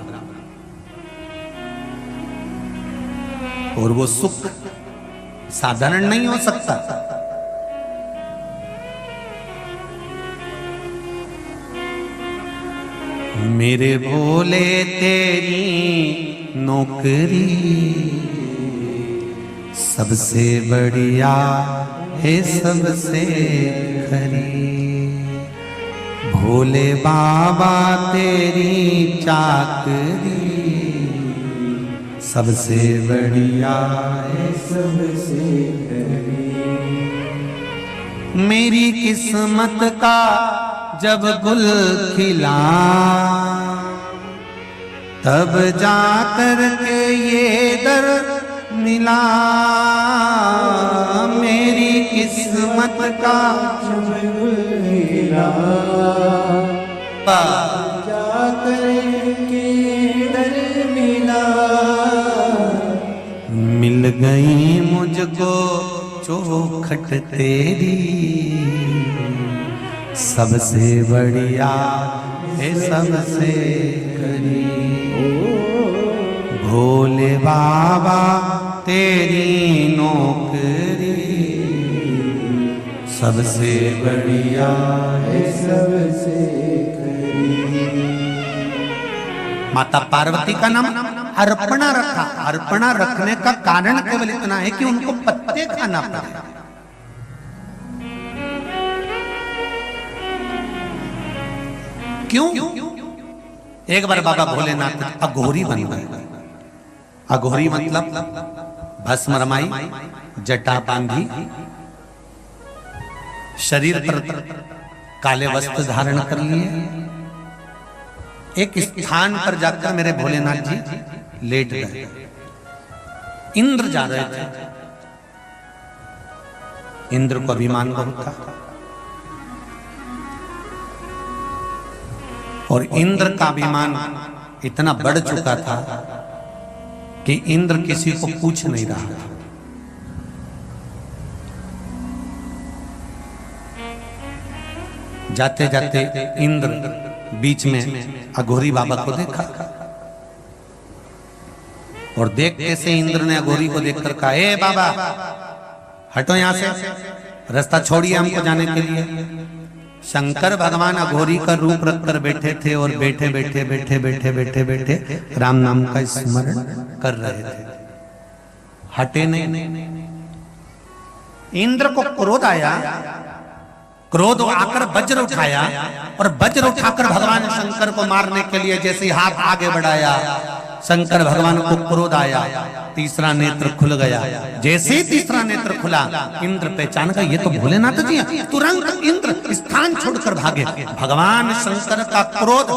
और वो सुख साधारण नहीं हो सकता। मेरे भोले तेरी नौकरी सबसे बढ़िया है, सबसे खरी। भोले बाबा तेरी चाकरी सबसे बढ़िया है, सबसे खरी। मेरी किस्मत का जब गुल खिला, तब जाकर के ये दर मिला। मेरी किस्मत का जब गुल खिला, जाकर के दर मिला। मिल गई मुझको चौखट तेरी सबसे बढ़िया है, सबसे करी। भोले बाबा तेरी नौकरी सबसे बढ़िया है, सबसे करी। माता पार्वती का नाम अर्पणा रखा। अर्पणा रखने का कारण केवल इतना है कि उनको पत्ते खाना पड़ा। क्यों? एक बार बाबा भोलेनाथ अघोरी बन गए। अघोरी मतलब भस्म रमाई, जटा बांधी, शरीर पर काले वस्त्र धारण कर लिए, एक स्थान पर जाकर मेरे भोलेनाथ जी लेट गए। इंद्र जा रहे थे। इंद्र को अभिमान बहुत था और इंद्र का अभिमान इतना बढ़ चुका था कि इंद्र किसी को पूछ नहीं रहा था। जाते जाते इंद्र बीच में अघोरी बाबा को देखा और देखते से इंद्र ने अघोरी को देखकर कहा, ए बाबा हटो यहां से, रास्ता छोड़िए हमको जाने के लिए। शंकर भगवान अघोरी का रूप रखकर बैठे थे और बैठे बैठे बैठे बैठे बैठे बैठे राम नाम का स्मरण कर रहे थे, हटे नहीं। इंद्र को क्रोध आया, क्रोध आकर वज्र उठाया और वज्र उठाकर भगवान शंकर को मारने के लिए जैसे हाथ आगे बढ़ाया, शंकर भगवान को क्रोध आया, तीसरा नेत्र खुल गया। जैसे ही तीसरा नेत्र खुला, इंद्र पहचान गया ये तो भोलेनाथ जी हैं। तुरंत इंद्र स्थान छोड़कर भागे। भगवान शंकर का क्रोध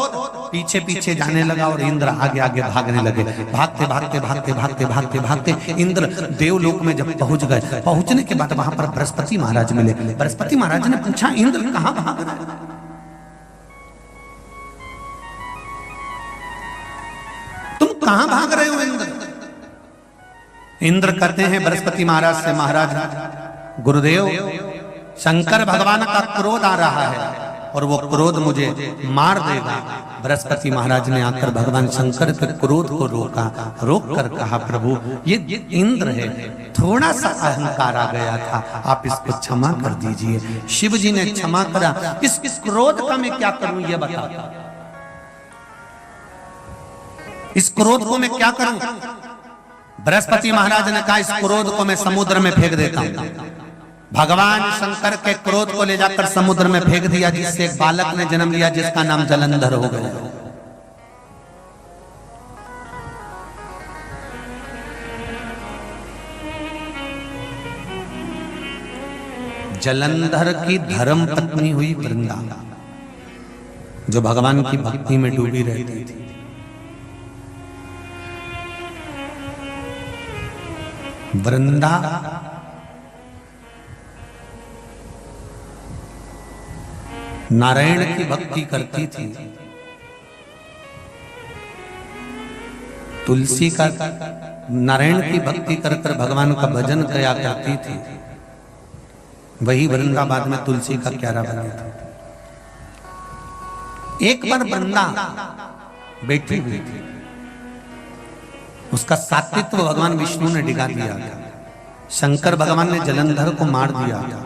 पीछे पीछे जाने लगा और इंद्र आगे आगे भागने लगे। भागते भागते भागते भागते भागते भागते इंद्र देवलोक में जब पहुंच गए, पहुंचने के बाद वहां पर बृहस्पति महाराज मिले। बृहस्पति महाराज ने पूछा, इंद्र कहां भाग रहे? तुम कहां भाग रहे हो इंद्र? इंद्र कहते हैं बृहस्पति महाराज से, महाराज गुरुदेव शंकर भगवान का क्रोध आ रहा है और वो क्रोध मुझे मार देगा। बृहस्पति महाराज ने आकर भगवान शंकर के क्रोध को रोका, रोक कर कहा, प्रभु ये इंद्र है, थोड़ा सा अहंकार आ गया था, आप इसको क्षमा कर दीजिए। शिव जी ने क्षमा करा। इस क्रोध का मैं क्या करूं ये बता, इस क्रोध को मैं क्या करूं? बृहस्पति महाराज ने कहा, इस क्रोध को मैं समुद्र में फेंक देता हूं। भगवान शंकर के क्रोध को ले जाकर समुद्र में फेंक दिया, जिससे एक बालक ने जन्म लिया जिसका नाम जलंधर हो गया। जलंधर की धर्म पत्नी हुई वृंदा, जो भगवान की भक्ति में डूबी रहती थी। वृंदा नारायण की भक्ति करती थी, तुलसी का नारायण की भक्ति कर कर भगवान का भजन किया करती थी। वही वृंदाबाद में तुलसी का क्यारा बना था। एक बार वृंदा बैठी हुई थी, उसका सात्वित्व भगवान विष्णु ने डिगा दिया था। शंकर भगवान ने जलंधर को मार दिया था।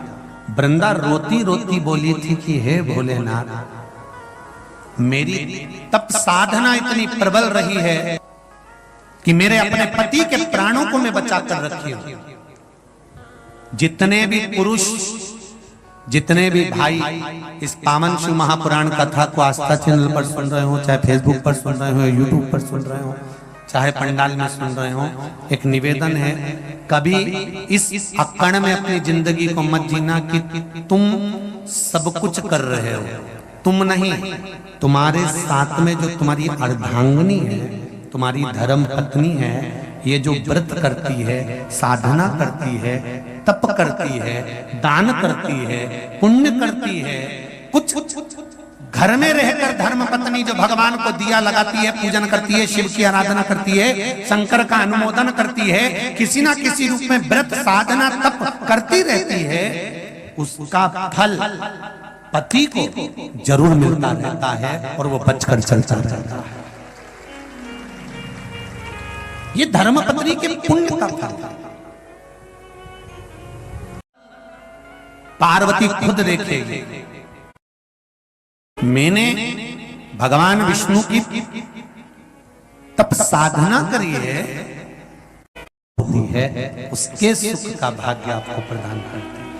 वृंदा रोती रोती बोली थी कि हे भोलेनाथ, मेरी तप साधना इतनी प्रबल रही है कि मेरे अपने पति के प्राणों को मैं बचा कर रखी हूं। जितने भी पुरुष, जितने भी भाई इस पावन शिव महापुराण कथा को आस्था चैनल पर सुन रहे हो, चाहे फेसबुक पर सुन रहे हो, यूट्यूब पर सुन रहे हो, चाहे पंडाल में सुन रहे हो, एक निवेदन है, कभी इस अक्कड़ में अपनी जिंदगी को मत जीना कि तुम सब कुछ कर रहे हो। तुम नहीं, तुम्हारे साथ में जो तुम्हारी अर्धांगिनी है, तुम्हारी धर्म पत्नी है, ये जो व्रत करती है, साधना करती है, तप करती है, दान करती है, पुण्य करती है, कुछ घर में रहकर धर्म पत्नी जो भगवान को दिया लगाती है, पूजन करती है, शिव की आराधना करती है, शंकर का अनुमोदन करती है, किसी ना किसी रूप में व्रत साधना तप करती रहती है, उसका फल पति को जरूर मिलता रहता है और वो बचकर चलता रहता है। ये धर्म पत्नी के पुण्य का फल है। पार्वती खुद देखेगी, मैंने भगवान विष्णु की तप साधना करी है, उसके सुख का भाग्य आपको प्रदान करते हैं।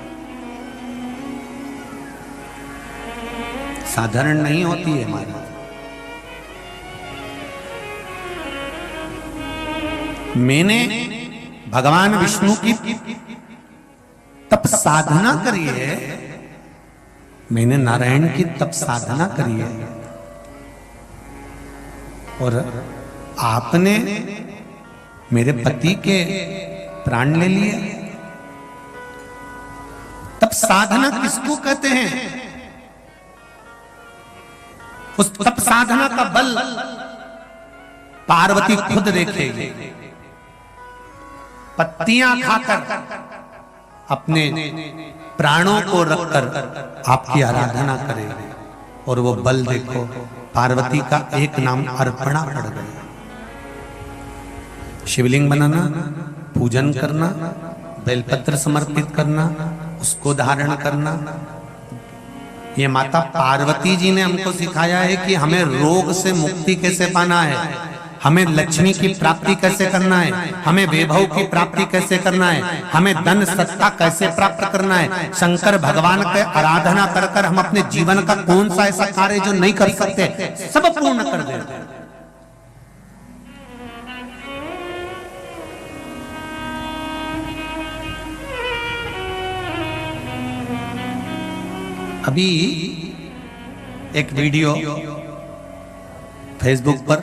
साधारण नहीं होती है हमारी। मैंने भगवान विष्णु की तप साधना करिए, मैंने नारायण की तप साधना करी है, और आपने मेरे पति के प्राण ले लिए। तप साधना किसको कहते हैं? उस तप साधना का बल पार्वती खुद देखेगी। पत्तियां खाकर अपने प्राणों को रखकर आपकी आराधना करे, और वो बल देखो, पार्वती का एक नाम अर्पणा पड़ गया। शिवलिंग बनाना, पूजन करना, बेलपत्र समर्पित करना, उसको धारण करना, ये माता पार्वती जी ने हमको सिखाया है कि हमें रोग से मुक्ति कैसे पाना है, हमें लक्ष्मी की प्राप्ति कैसे करना है, हमें वैभव की प्राप्ति कैसे करना है, हमें धन सत्ता कैसे प्राप्त करना है। शंकर भगवान के आराधना कर कर हम अपने जीवन का कौन सा ऐसा कार्य जो नहीं कर सकते सब पूर्ण कर देते हैं। अभी एक वीडियो फेसबुक पर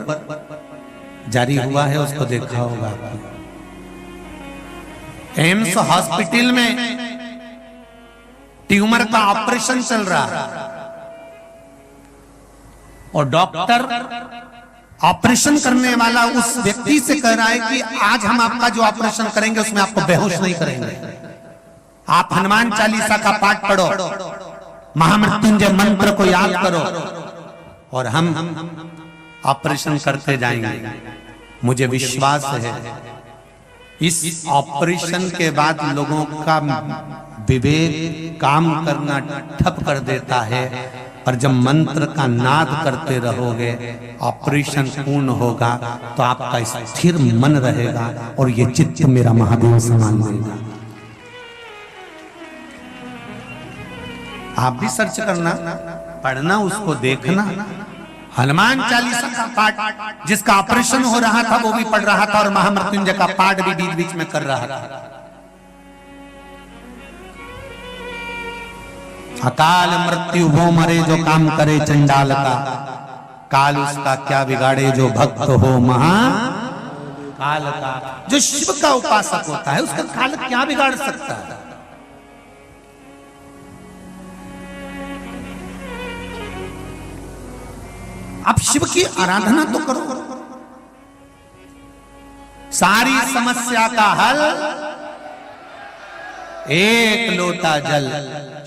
जारी हुआ है, उसको देखा होगा आपने। एम्स हॉस्पिटल में ट्यूमर का ऑपरेशन चल रहा है, और डॉक्टर ऑपरेशन करने वाला उस व्यक्ति से कह रहा है कि आज हम आपका जो ऑपरेशन करेंगे उसमें आपको बेहोश नहीं करेंगे, आप हनुमान चालीसा का पाठ पढ़ो, महामृत्युंजय मंत्र को याद करो, और हम ऑपरेशन करते जाएंगे। मुझे विश्वास है इस ऑपरेशन के बाद लोगों का विवेक काम करना ठप कर देता है, और जब मंत्र का नाद करते रहोगे, ऑपरेशन पूर्ण होगा तो आपका स्थिर मन रहेगा, और ये चित्त मेरा महादेव समान रहेगा। आप भी सर्च करना, पढ़ना, उसको देखना। हनुमान चालीसा का पाठ, जिसका ऑपरेशन हो रहा था वो भी पढ़ रहा था, और महामृत्युंजय का पाठ भी बीच बीच में कर रहा था। अकाल मृत्यु वो मरे जो काम करे चंडाल का, काल उसका क्या बिगाड़े जो भक्त हो महाकाल का। जो शिव का उपासक होता है उसका काल क्या बिगाड़ सकता है? आप शिव की आराधना तो करो, सारी समस्या का हल एक लोटा जल।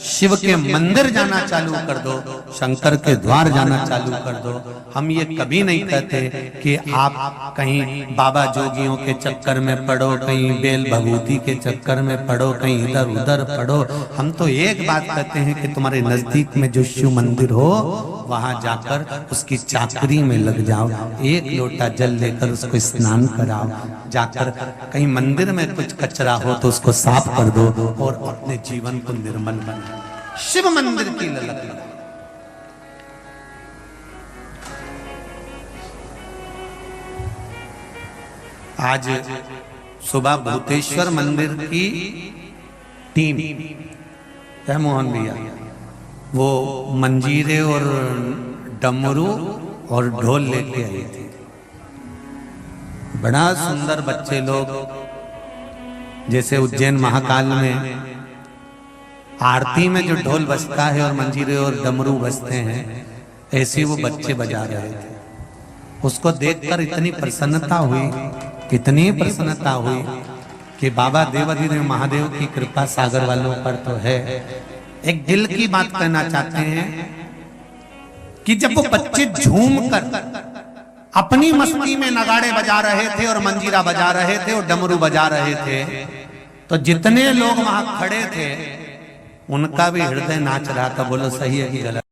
शिव के मंदिर जाना चालू कर दो, शंकर के द्वार जाना चालू कर दो। हम ये कभी नहीं कहते कि आप कहीं बाबा जोगियों के चक्कर में पढ़ो, कहीं बेल भभूति के चक्कर में पढ़ो, कहीं इधर उधर पढ़ो। हम तो एक बात कहते हैं कि तुम्हारे नजदीक में जो शिव मंदिर हो वहां जाकर उसकी चाकरी में लग जाओ, एक लोटा जल लेकर उसको स्नान कराओ, जाकर कहीं मंदिर में कुछ कचरा हो तो उसको साफ कर दो, और अपने जीवन को निर्मल बनाओ। शिव मंदिर की ललक लगाओ। आज सुबह भूतेश्वर मंदिर की टीम है मोहन भैया, वो मंजीरे और डमरू और ढोल लेके आई थी। बड़ा सुंदर बच्चे लोग, जैसे उज्जैन महाकाल में आरती में जो ढोल बजता है और मंजीरे और डमरू बजते हैं, ऐसे वो बच्चे बजा रहे थे। उसको देखकर इतनी प्रसन्नता हुई, इतनी प्रसन्नता हुई कि बाबा देवाधिदेव महादेव की कृपा सागर वालों पर तो है। एक दिल की बात कहना चाहते हैं कि जब वो बच्चे झूम कर अपनी मस्ती में नगाड़े बजा रहे थे और मंजीरा बजा रहे थे और डमरू बजा रहे थे, तो जितने लोग वहां खड़े थे उनका भी हृदय नाच रहा था। बोलो सही है कि गलत?